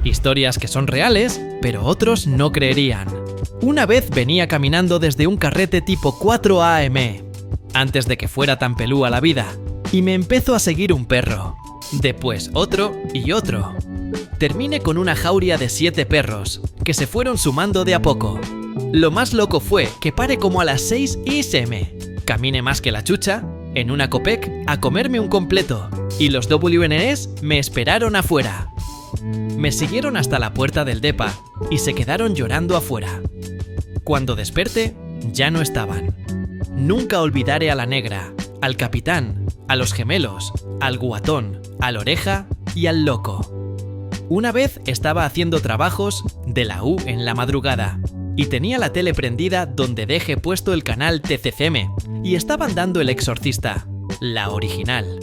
Historias que son reales, pero otros no creerían. Una vez venía caminando desde un carrete tipo 4 AM, antes de que fuera tan pelúa la vida, y me empezó a seguir un perro. Después otro y otro. Terminé con una jauría de 7 perros, que se fueron sumando de a poco. Lo más loco fue que pare como a las 6 ISM. Caminé más que la chucha, en una Copec, a comerme un completo, y los WNs me esperaron afuera. Me siguieron hasta la puerta del depa y se quedaron llorando afuera. Cuando desperté, ya no estaban. Nunca olvidaré a la negra, al capitán, a los gemelos, al guatón, al oreja y al loco. Una vez estaba haciendo trabajos de la U en la madrugada y tenía la tele prendida donde dejé puesto el canal TCCM y estaban dando El Exorcista, la original.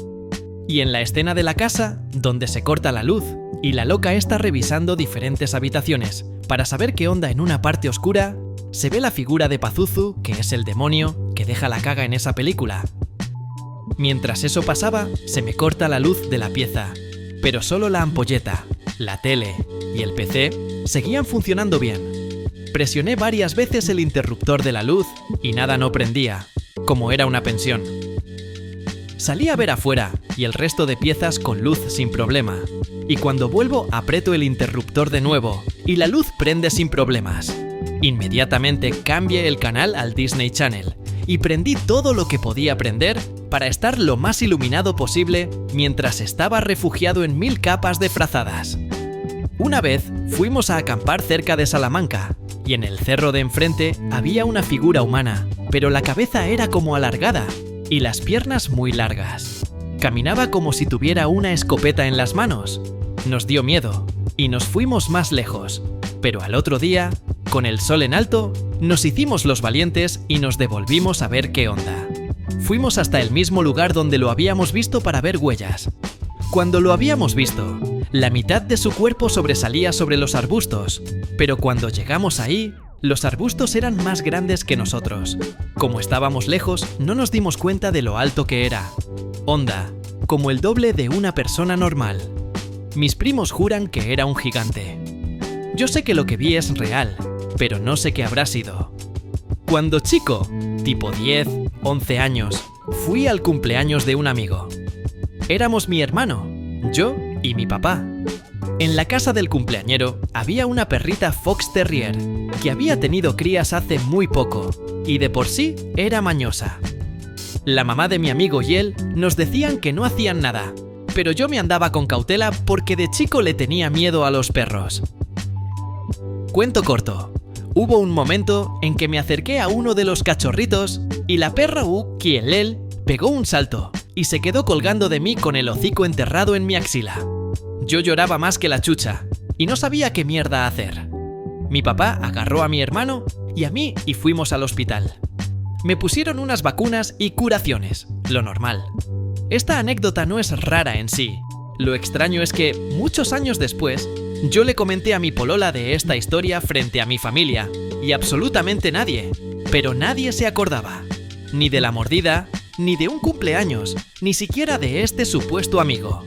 Y en la escena de la casa, donde se corta la luz y la loca está revisando diferentes habitaciones para saber qué onda en una parte oscura, se ve la figura de Pazuzu, que es el demonio que deja la caga en esa película. Mientras eso pasaba, se me corta la luz de la pieza, pero solo la ampolleta, la tele y el PC seguían funcionando bien. Presioné varias veces el interruptor de la luz y nada no prendía, como era una pensión. Salí a ver afuera y el resto de piezas con luz sin problema. Y cuando vuelvo aprieto el interruptor de nuevo y la luz prende sin problemas. Inmediatamente cambié el canal al Disney Channel y prendí todo lo que podía prender para estar lo más iluminado posible mientras estaba refugiado en 1000 capas de frazadas. Una vez fuimos a acampar cerca de Salamanca y en el cerro de enfrente había una figura humana, pero la cabeza era como alargada y las piernas muy largas. Caminaba como si tuviera una escopeta en las manos. Nos dio miedo y nos fuimos más lejos, pero al otro día, con el sol en alto, nos hicimos los valientes y nos devolvimos a ver qué onda. Fuimos hasta el mismo lugar donde lo habíamos visto para ver huellas. Cuando lo habíamos visto, la mitad de su cuerpo sobresalía sobre los arbustos, pero cuando llegamos ahí, los arbustos eran más grandes que nosotros. Como estábamos lejos, no nos dimos cuenta de lo alto que era. Onda, como el doble de una persona normal. Mis primos juran que era un gigante. Yo sé que lo que vi es real, pero no sé qué habrá sido. Cuando chico, tipo 10, 11 años, fui al cumpleaños de un amigo. Éramos mi hermano, yo y mi papá. En la casa del cumpleañero había una perrita Fox Terrier que había tenido crías hace muy poco y de por sí era mañosa. La mamá de mi amigo y él nos decían que no hacían nada, pero yo me andaba con cautela porque de chico le tenía miedo a los perros. Cuento corto, hubo un momento en que me acerqué a uno de los cachorritos y la perra Kielel pegó un salto y se quedó colgando de mí con el hocico enterrado en mi axila. Yo lloraba más que la chucha y no sabía qué mierda hacer. Mi papá agarró a mi hermano y a mí y fuimos al hospital. Me pusieron unas vacunas y curaciones, lo normal. Esta anécdota no es rara en sí. Lo extraño es que, muchos años después, yo le comenté a mi polola de esta historia frente a mi familia, y absolutamente nadie, pero nadie se acordaba. Ni de la mordida, ni de un cumpleaños, ni siquiera de este supuesto amigo.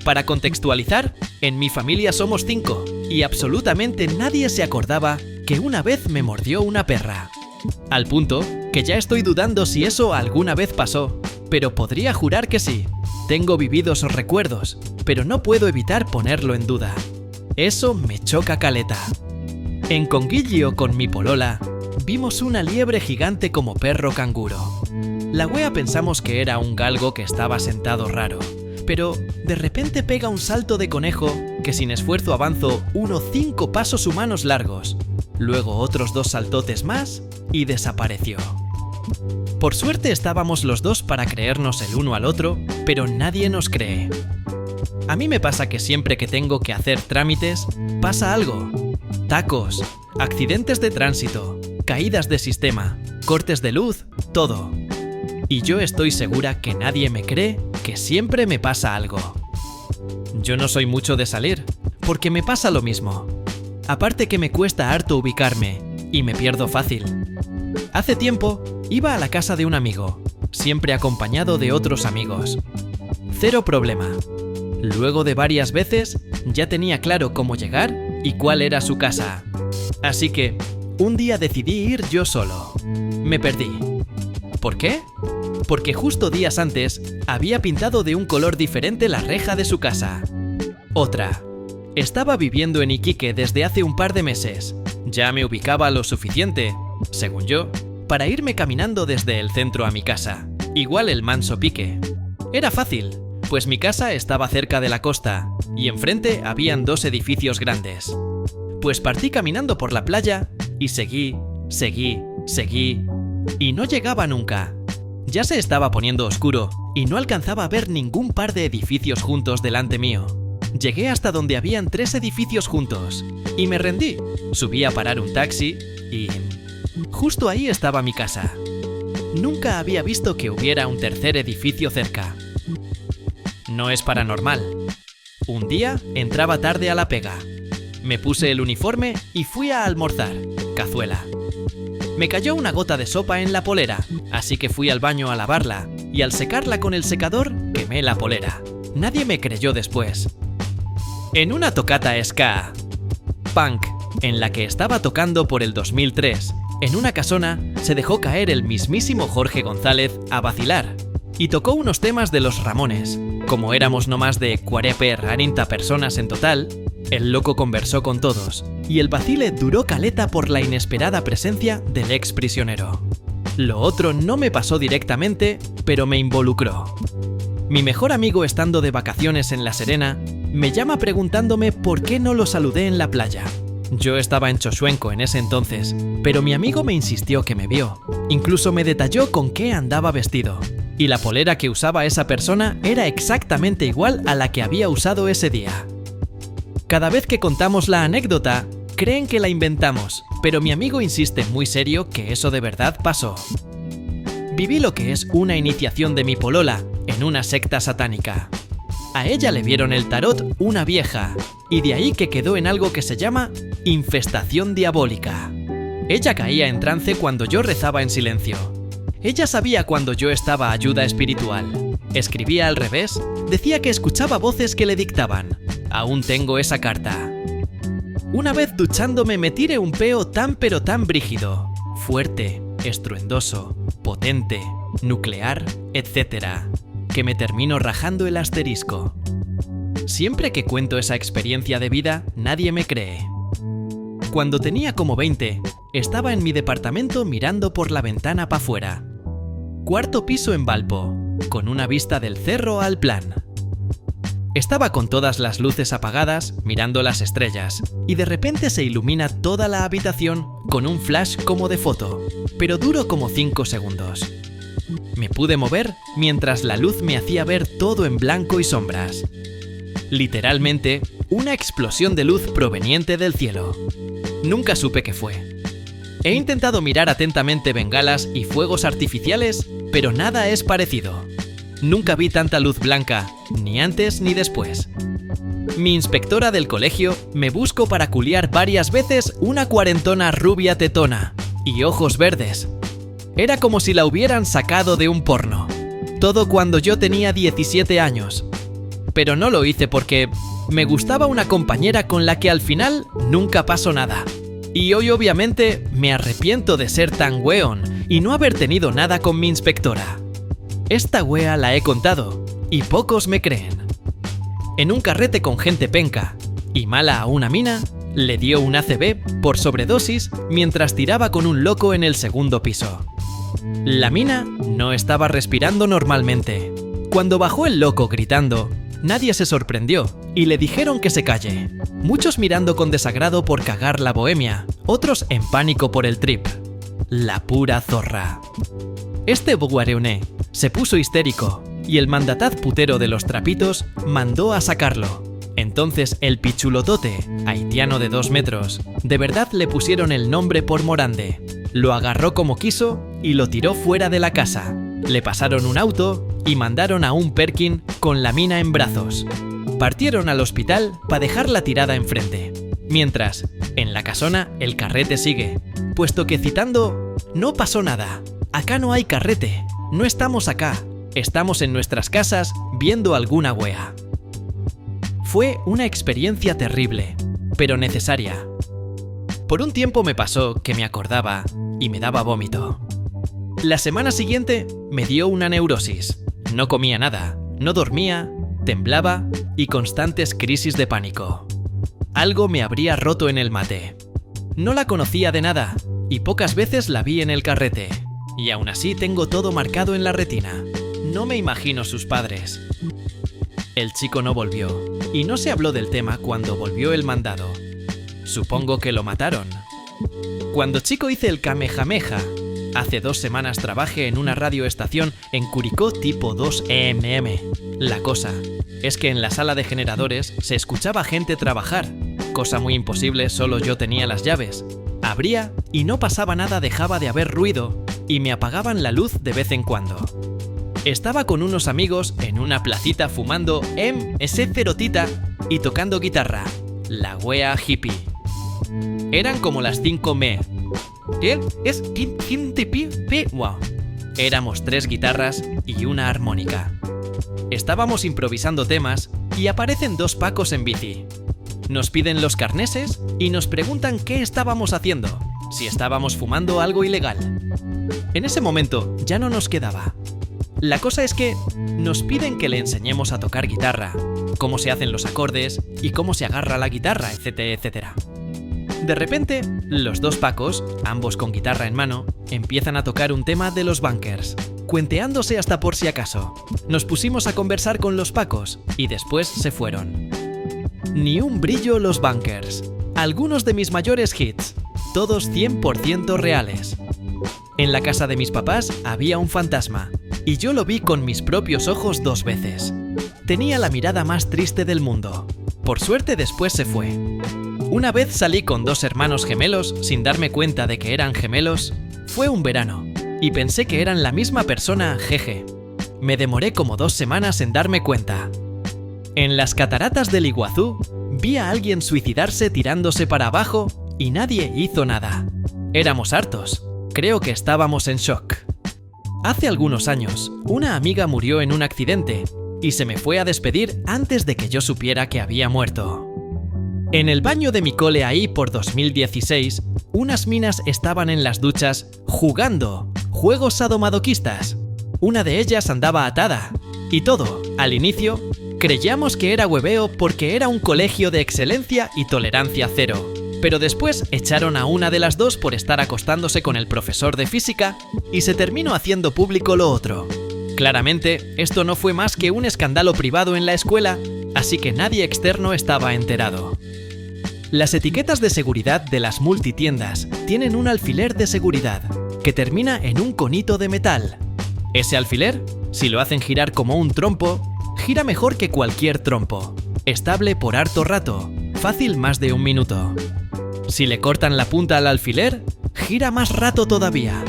Para contextualizar, en mi familia somos 5, y absolutamente nadie se acordaba que una vez me mordió una perra. Al punto que ya estoy dudando si eso alguna vez pasó, pero podría jurar que sí. Tengo vividos recuerdos, pero no puedo evitar ponerlo en duda. Eso me choca caleta. En Conguillo con mi polola, vimos una liebre gigante como perro canguro. La wea pensamos que era un galgo que estaba sentado raro, pero de repente pega un salto de conejo que sin esfuerzo avanzo 5 pasos humanos largos, luego otros 2 saltotes más y desapareció. Por suerte estábamos los dos para creernos el uno al otro, pero nadie nos cree. A mí me pasa que siempre que tengo que hacer trámites, pasa algo. Tacos, accidentes de tránsito, caídas de sistema, cortes de luz, todo. Y yo estoy segura que nadie me cree que siempre me pasa algo. Yo no soy mucho de salir, porque me pasa lo mismo. Aparte que me cuesta harto ubicarme, y me pierdo fácil. Hace tiempo, iba a la casa de un amigo, siempre acompañado de otros amigos. Cero problema. Luego de varias veces, Ya tenía claro cómo llegar y cuál era su casa. Así que, un día decidí ir yo solo. Me perdí. ¿Por qué? Porque justo días antes había pintado de un color diferente la reja de su casa. Otra. Estaba viviendo en Iquique desde hace un par de meses. Ya me ubicaba lo suficiente, según yo, para irme caminando desde el centro a mi casa. Igual el manso pique. Era fácil, pues mi casa estaba cerca de la costa y enfrente habían 2 edificios grandes. Pues partí caminando por la playa y seguí y no llegaba nunca. Ya se estaba poniendo oscuro y no alcanzaba a ver ningún par de edificios juntos delante mío. Llegué hasta donde habían 3 edificios juntos y me rendí. Subí a parar un taxi y justo ahí estaba mi casa. Nunca había visto que hubiera un tercer edificio cerca. No es paranormal. Un día entraba tarde a la pega. Me puse el uniforme y fui a almorzar. Cazuela. Me cayó una gota de sopa en la polera, así que fui al baño a lavarla y al secarla con el secador quemé la polera. Nadie me creyó después. En una tocata ska, punk, en la que estaba tocando por el 2003, en una casona se dejó caer el mismísimo Jorge González a vacilar y tocó unos temas de los Ramones. Como éramos no más de 40 personas en total, el loco conversó con todos y el vacile duró caleta por la inesperada presencia del ex prisionero. Lo otro no me pasó directamente, pero me involucró. Mi mejor amigo, estando de vacaciones en La Serena, me llama preguntándome por qué no lo saludé en la playa. Yo estaba en Chochuenco en ese entonces, pero mi amigo me insistió que me vio. Incluso me detalló con qué andaba vestido. Y la polera que usaba esa persona era exactamente igual a la que había usado ese día. Cada vez que contamos la anécdota, creen que la inventamos, pero mi amigo insiste muy serio que eso de verdad pasó. Viví lo que es una iniciación de mi polola en una secta satánica. A ella le vieron el tarot una vieja, y de ahí que quedó en algo que se llama infestación diabólica. Ella caía en trance cuando yo rezaba en silencio. Ella sabía cuando yo estaba ayuda espiritual. Escribía al revés, decía que escuchaba voces que le dictaban. Aún tengo esa carta. Una vez duchándome me tiré un peo tan pero tan brígido, fuerte, estruendoso, potente, nuclear, etc., que me termino rajando el asterisco. Siempre que cuento esa experiencia de vida, nadie me cree. Cuando tenía como 20, estaba en mi departamento mirando por la ventana para afuera. 4º piso en Valpo, con una vista del cerro al plan. Estaba con todas las luces apagadas, mirando las estrellas, y de repente se ilumina toda la habitación con un flash como de foto, pero duro como 5 segundos. Me pude mover mientras la luz me hacía ver todo en blanco y sombras. Literalmente, una explosión de luz proveniente del cielo. Nunca supe qué fue. He intentado mirar atentamente bengalas y fuegos artificiales, pero nada es parecido. Nunca vi tanta luz blanca, ni antes ni después. Mi inspectora del colegio me buscó para culiar varias veces una cuarentona rubia tetona y ojos verdes. Era como si la hubieran sacado de un porno. Todo cuando yo tenía 17 años. Pero no lo hice porque me gustaba una compañera con la que al final nunca pasó nada. Y hoy obviamente me arrepiento de ser tan weón y no haber tenido nada con mi inspectora. Esta wea la he contado y pocos me creen. En un carrete con gente penca y mala a una mina, le dio un ACV por sobredosis mientras tiraba con un loco en el 2º piso. La mina no estaba respirando normalmente. Cuando bajó el loco gritando, nadie se sorprendió y le dijeron que se calle. Muchos mirando con desagrado por cagar la bohemia, otros en pánico por el trip. La pura zorra. Este buguareuné se puso histérico y el mandataz putero de los trapitos mandó a sacarlo. Entonces el pichulotote, haitiano de 2 metros, de verdad le pusieron el nombre por Morande. Lo agarró como quiso y lo tiró fuera de la casa. Le pasaron un auto y mandaron a un Perkin con la mina en brazos. Partieron al hospital para dejarla tirada enfrente. Mientras, en la casona el carrete sigue, puesto que citando, no pasó nada. Acá no hay carrete, no estamos acá, estamos en nuestras casas viendo alguna wea. Fue una experiencia terrible, pero necesaria. Por un tiempo me pasó que me acordaba y me daba vómito. La semana siguiente me dio una neurosis. No comía nada, no dormía, temblaba y constantes crisis de pánico. Algo me habría roto en el mate. No la conocía de nada y pocas veces la vi en el carrete. Y aún así tengo todo marcado en la retina. No me imagino sus padres. El chico no volvió y no se habló del tema cuando volvió el mandado. Supongo que lo mataron. Cuando chico hice el Kamehameha. Hace 2 semanas trabajé en una radioestación en Curicó tipo 2 EMM. La cosa es que en la sala de generadores se escuchaba gente trabajar, cosa muy imposible, solo yo tenía las llaves. Abría y no pasaba nada, dejaba de haber ruido y me apagaban la luz de vez en cuando. Estaba con unos amigos en una placita fumando ese cerotita y tocando guitarra, la wea hippie. Eran como las 5 m. Wow. Éramos 3 guitarras y una armónica. Estábamos improvisando temas y aparecen 2 pacos en bici. Nos piden los carneses y nos preguntan qué estábamos haciendo, si estábamos fumando algo ilegal. En ese momento ya no nos quedaba. La cosa es que nos piden que le enseñemos a tocar guitarra, cómo se hacen los acordes y cómo se agarra la guitarra, etcétera, etcétera. De repente, los 2 pacos, ambos con guitarra en mano, empiezan a tocar un tema de los Bunkers, cuenteándose hasta por si acaso. Nos pusimos a conversar con los pacos y después se fueron. Ni un brillo los Bunkers. Algunos de mis mayores hits, todos 100% reales. En la casa de mis papás había un fantasma y yo lo vi con mis propios ojos 2 veces. Tenía la mirada más triste del mundo. Por suerte después se fue. Una vez salí con 2 hermanos gemelos sin darme cuenta de que eran gemelos. Fue un verano y pensé que eran la misma persona, jeje. Me demoré como 2 semanas en darme cuenta. En las cataratas del Iguazú vi a alguien suicidarse tirándose para abajo y nadie hizo nada. Éramos hartos. Creo que estábamos en shock. Hace algunos años, una amiga murió en un accidente y se me fue a despedir antes de que yo supiera que había muerto. En el baño de mi cole ahí por 2016, unas minas estaban en las duchas jugando juegos sadomasoquistas. Una de ellas andaba atada y todo, al inicio, creíamos que era hueveo porque era un colegio de excelencia y tolerancia cero. Pero después echaron a una de las 2 por estar acostándose con el profesor de física y se terminó haciendo público lo otro. Claramente, esto no fue más que un escándalo privado en la escuela, así que nadie externo estaba enterado. Las etiquetas de seguridad de las multitiendas tienen un alfiler de seguridad que termina en un conito de metal. Ese alfiler, si lo hacen girar como un trompo, gira mejor que cualquier trompo. Estable por harto rato, fácil más de 1 minuto. Si le cortan la punta al alfiler, gira más rato todavía.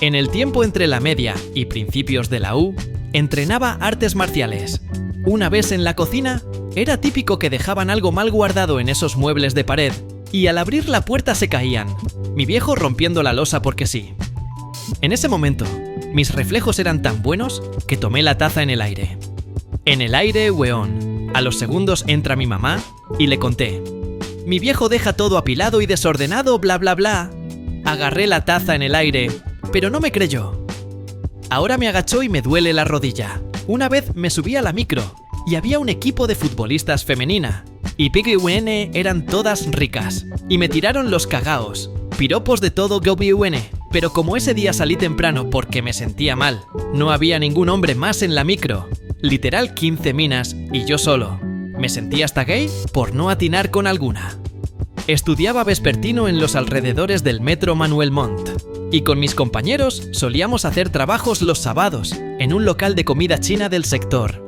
En el tiempo entre la media y principios de la U, entrenaba artes marciales. Una vez en la cocina, era típico que dejaban algo mal guardado en esos muebles de pared y al abrir la puerta se caían, mi viejo rompiendo la losa porque sí. En ese momento, mis reflejos eran tan buenos que tomé la taza en el aire. En el aire, weón. A los segundos entra mi mamá y le conté. Mi viejo deja todo apilado y desordenado, bla bla bla. Agarré la taza en el aire, pero no me creyó. Ahora me agachó y me duele la rodilla. Una vez me subí a la micro y había un equipo de futbolistas femenina y PGUN eran todas ricas y me tiraron los cagaos, piropos de todo GOBUN, pero como ese día salí temprano porque me sentía mal, no había ningún hombre más en la micro, literal 15 minas y yo solo. Me sentí hasta gay por no atinar con alguna. Estudiaba vespertino en los alrededores del metro Manuel Montt y con mis compañeros solíamos hacer trabajos los sábados en un local de comida china del sector.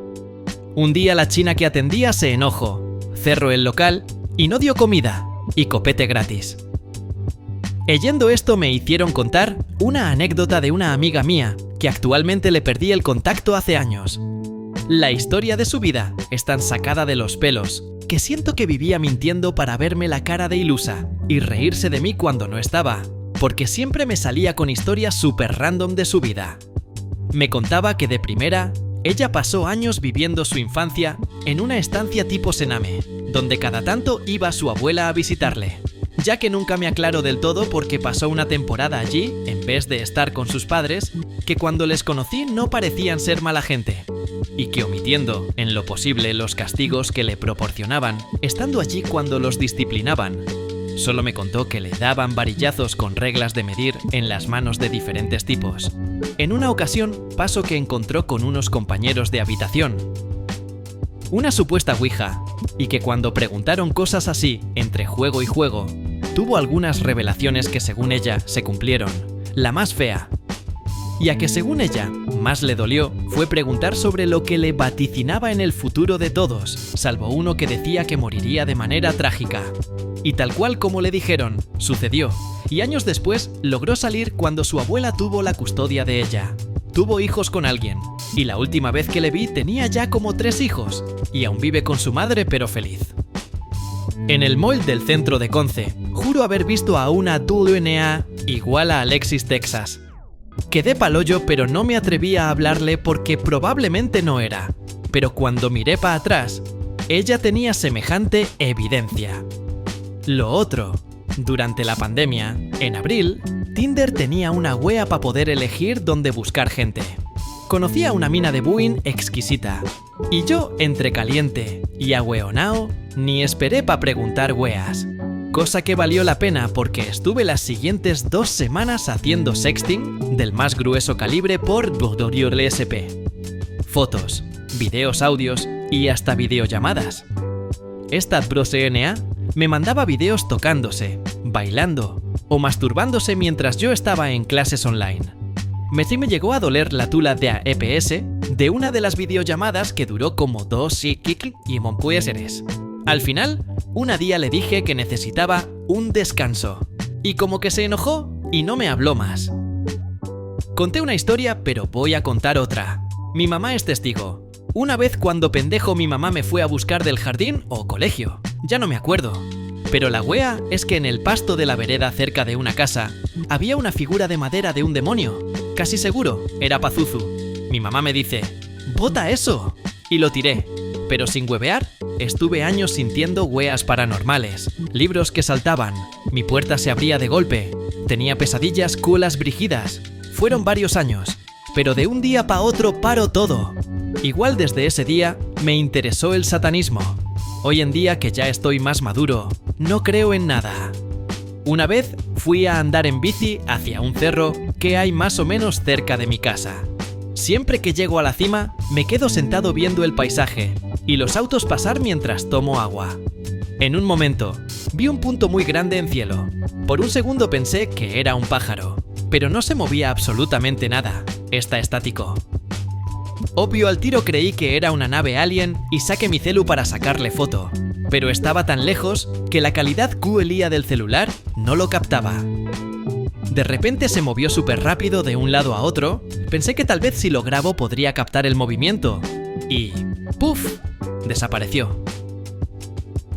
Un día la china que atendía se enojó, cerró el local y no dio comida y copete gratis. Leyendo esto me hicieron contar una anécdota de una amiga mía que actualmente le perdí el contacto hace años. La historia de su vida es tan sacada de los pelos que siento que vivía mintiendo para verme la cara de ilusa y reírse de mí cuando no estaba, porque siempre me salía con historias súper random de su vida. Me contaba que de primera Ella pasó años viviendo su infancia en una estancia tipo Sename, donde cada tanto iba su abuela a visitarle, ya que nunca me aclaro del todo por qué pasó una temporada allí en vez de estar con sus padres, que cuando les conocí no parecían ser mala gente, y que omitiendo en lo posible los castigos que le proporcionaban, estando allí cuando los disciplinaban, solo me contó que le daban varillazos con reglas de medir en las manos de diferentes tipos. En una ocasión pasó que encontró con unos compañeros de habitación una supuesta ouija, y que cuando preguntaron cosas así entre juego y juego, tuvo algunas revelaciones que según ella se cumplieron, la más fea. Y a que según ella más le dolió fue preguntar sobre lo que le vaticinaba en el futuro de todos, salvo uno que decía que moriría de manera trágica. Y tal cual como le dijeron, sucedió, y años después logró salir cuando su abuela tuvo la custodia de ella. Tuvo hijos con alguien, y la última vez que le vi tenía ya como 3 hijos, y aún vive con su madre pero feliz. En el mall del centro de Conce, juro haber visto a una WNA igual a Alexis Texas. Quedé palollo pero no me atreví a hablarle porque probablemente no era, pero cuando miré para atrás, ella tenía semejante evidencia. Lo otro, durante la pandemia, en abril, Tinder tenía una wea para poder elegir dónde buscar gente. Conocí a una mina de Buin exquisita, y yo, entre caliente y ahueonao, ni esperé pa' preguntar weas. Cosa que valió la pena porque estuve las siguientes 2 semanas haciendo sexting del más grueso calibre por SP. Fotos, videos, audios y hasta videollamadas. Esta BroCNA me mandaba videos tocándose, bailando o masturbándose mientras yo estaba en clases online. Me llegó a doler la tula de EPS de una de las videollamadas que duró como 2 y monpueseres. Al final, una día le dije que necesitaba un descanso, y como que se enojó y no me habló más. Conté una historia, pero voy a contar otra. Mi mamá es testigo. Una vez cuando pendejo mi mamá me fue a buscar del jardín o colegio, ya no me acuerdo. Pero la wea es que en el pasto de la vereda cerca de una casa había una figura de madera de un demonio. Casi seguro, era Pazuzu. Mi mamá me dice, ¡bota eso! Y lo tiré. Pero sin huevear, estuve años sintiendo weas paranormales, libros que saltaban, mi puerta se abría de golpe, tenía pesadillas culas brígidas. Fueron varios años, pero de un día pa' otro paró todo. Igual desde ese día me interesó el satanismo. Hoy en día que ya estoy más maduro, no creo en nada. Una vez fui a andar en bici hacia un cerro que hay más o menos cerca de mi casa. Siempre que llego a la cima, me quedo sentado viendo el paisaje y los autos pasar mientras tomo agua. En un momento, vi un punto muy grande en cielo. Por un segundo pensé que era un pájaro, pero no se movía absolutamente nada, está estático. Obvio al tiro creí que era una nave alien y saqué mi celu para sacarle foto, pero estaba tan lejos que la calidad QLIA del celular no lo captaba. De repente se movió súper rápido de un lado a otro, pensé que tal vez si lo grabo podría captar el movimiento, y ¡puf!, desapareció.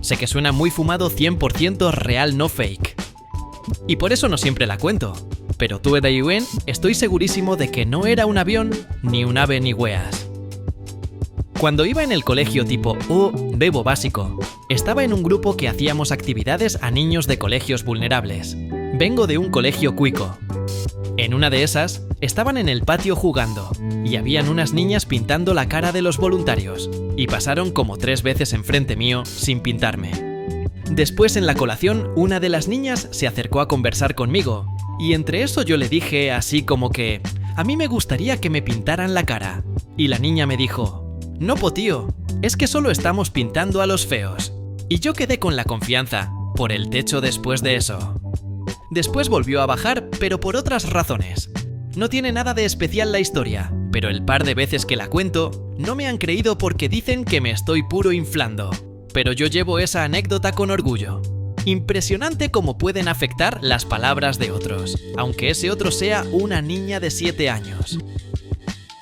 Sé que suena muy fumado 100% real no fake, y por eso no siempre la cuento, pero tú de UN estoy segurísimo de que no era un avión, ni un ave ni weas. Cuando iba en el colegio tipo bebo básico, estaba en un grupo que hacíamos actividades a niños de colegios vulnerables. Vengo de un colegio cuico. En una de esas, estaban en el patio jugando, y habían unas niñas pintando la cara de los voluntarios, y pasaron como 3 veces enfrente mío sin pintarme. Después en la colación, una de las niñas se acercó a conversar conmigo, y entre eso yo le dije así como que a mí me gustaría que me pintaran la cara, y la niña me dijo, no po tío, es que solo estamos pintando a los feos. Y yo quedé con la confianza, por el techo después de eso. Después volvió a bajar, pero por otras razones. No tiene nada de especial la historia, pero el par de veces que la cuento, no me han creído porque dicen que me estoy puro inflando. Pero yo llevo esa anécdota con orgullo. Impresionante cómo pueden afectar las palabras de otros, aunque ese otro sea una niña de 7 años.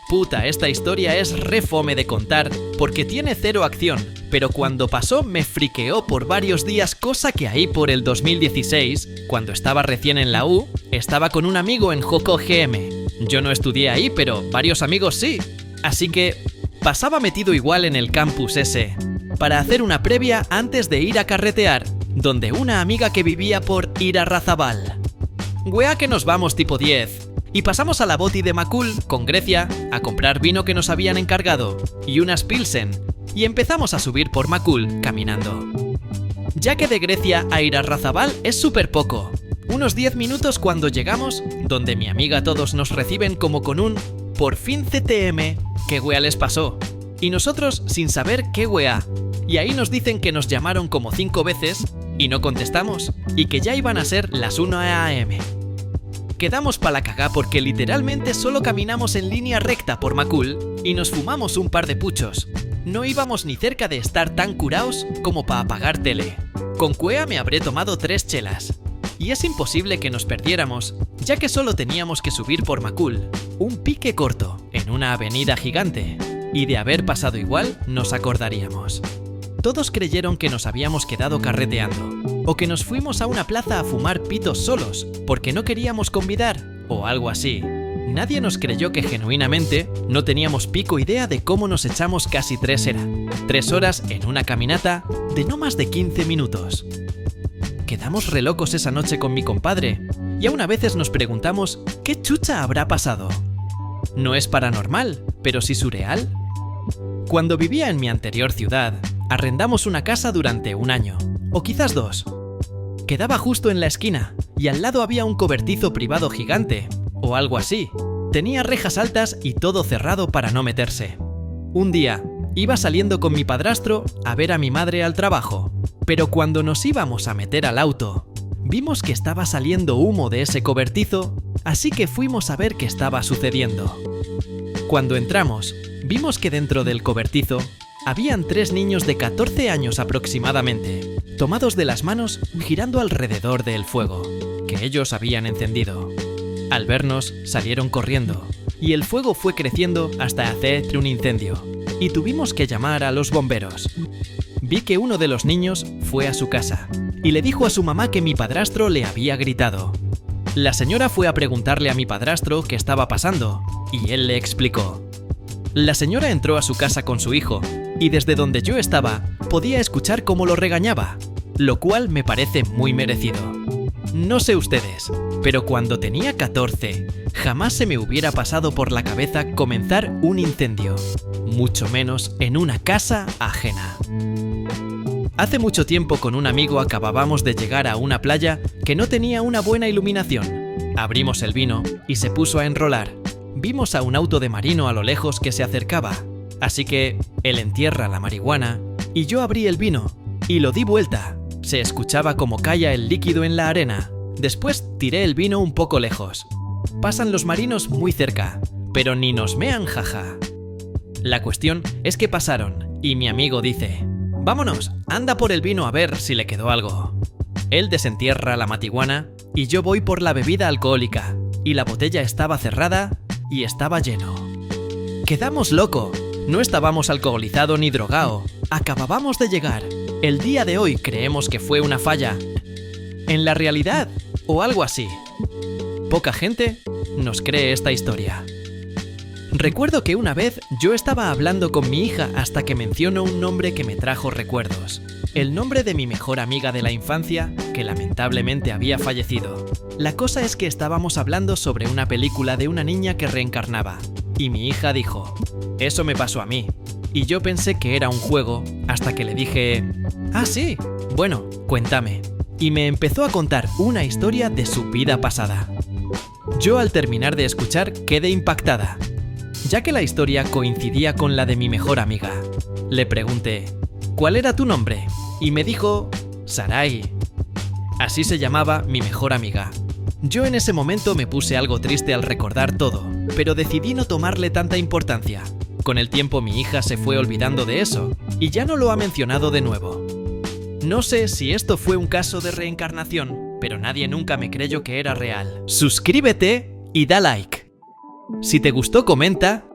Puta, esta historia es re fome de contar porque tiene 0 acción, pero cuando pasó me friqueó por varios días, cosa que ahí por el 2016, cuando estaba recién en la U, estaba con un amigo en Joko GM. Yo no estudié ahí, pero varios amigos sí. Así que Pasaba metido igual en el campus ese, para hacer una previa antes de ir a carretear, donde una amiga que vivía por Irarrázaval. Wea que nos vamos tipo 10, y pasamos a la Boti de Macul, con Grecia, a comprar vino que nos habían encargado, y unas pilsen, y empezamos a subir por Macul caminando. Ya que de Grecia a Irarrázaval es súper poco, unos 10 minutos cuando llegamos, donde mi amiga todos nos reciben como con un "por fin CTM", ¿qué wea les pasó? Y nosotros sin saber qué wea. Y ahí nos dicen que nos llamaron como 5 veces y no contestamos, y que ya iban a ser las 1 AM. Quedamos pa' la cagá porque literalmente solo caminamos en línea recta por Macul y nos fumamos un par de puchos. No íbamos ni cerca de estar tan curaos como pa' apagar tele. Con cuea me habré tomado 3 chelas. Y es imposible que nos perdiéramos, ya que solo teníamos que subir por Macul, un pique corto, en una avenida gigante, y de haber pasado igual nos acordaríamos. Todos creyeron que nos habíamos quedado carreteando, o que nos fuimos a una plaza a fumar pitos solos, porque no queríamos convidar, o algo así. Nadie nos creyó que genuinamente no teníamos pico idea de cómo nos echamos casi 3 horas en una caminata de no más de 15 minutos. Quedamos re locos esa noche con mi compadre, y aún a veces nos preguntamos ¿qué chucha habrá pasado? No es paranormal, pero sí surreal. Cuando vivía en mi anterior ciudad, arrendamos una casa durante 1 año, o quizás 2. Quedaba justo en la esquina, y al lado había un cobertizo privado gigante, o algo así. Tenía rejas altas y todo cerrado para no meterse. Un día, iba saliendo con mi padrastro a ver a mi madre al trabajo, pero cuando nos íbamos a meter al auto, vimos que estaba saliendo humo de ese cobertizo, así que fuimos a ver qué estaba sucediendo. Cuando entramos, vimos que dentro del cobertizo habían 3 niños de 14 años aproximadamente, tomados de las manos girando alrededor del fuego, que ellos habían encendido. Al vernos, salieron corriendo, y el fuego fue creciendo hasta hacer un incendio, y tuvimos que llamar a los bomberos. Vi que uno de los niños fue a su casa, y le dijo a su mamá que mi padrastro le había gritado. La señora fue a preguntarle a mi padrastro qué estaba pasando, y él le explicó. La señora entró a su casa con su hijo, y desde donde yo estaba, podía escuchar cómo lo regañaba, lo cual me parece muy merecido. No sé ustedes, pero cuando tenía 14, jamás se me hubiera pasado por la cabeza comenzar un incendio, mucho menos en una casa ajena. Hace mucho tiempo con un amigo acabábamos de llegar a una playa que no tenía una buena iluminación. Abrimos el vino y se puso a enrolar. Vimos a un auto de marino a lo lejos que se acercaba, así que él entierra la marihuana y yo abrí el vino y lo di vuelta. Se escuchaba como caía el líquido en la arena. Después tiré el vino un poco lejos. Pasan los marinos muy cerca, pero ni nos mean, jaja. La cuestión es que pasaron y mi amigo dice: «Vámonos, anda por el vino a ver si le quedó algo». Él desentierra la marihuana y yo voy por la bebida alcohólica, y la botella estaba cerrada y estaba lleno. Quedamos loco, no estábamos alcoholizado ni drogado, acabábamos de llegar. El día de hoy creemos que fue una falla en la realidad o algo así. Poca gente nos cree esta historia. Recuerdo que una vez yo estaba hablando con mi hija hasta que mencionó un nombre que me trajo recuerdos. El nombre de mi mejor amiga de la infancia, que lamentablemente había fallecido. La cosa es que estábamos hablando sobre una película de una niña que reencarnaba, y mi hija dijo: «Eso me pasó a mí». Y yo pensé que era un juego, hasta que le dije: «Ah, sí, bueno, cuéntame». Y me empezó a contar una historia de su vida pasada. Yo al terminar de escuchar quedé impactada, ya que la historia coincidía con la de mi mejor amiga. Le pregunté: «¿Cuál era tu nombre?». Y me dijo: «Sarai». Así se llamaba mi mejor amiga. Yo en ese momento me puse algo triste al recordar todo, pero decidí no tomarle tanta importancia. Con el tiempo mi hija se fue olvidando de eso, y ya no lo ha mencionado de nuevo. No sé si esto fue un caso de reencarnación, pero nadie nunca me creyó que era real. Suscríbete y da like. Si te gustó, comenta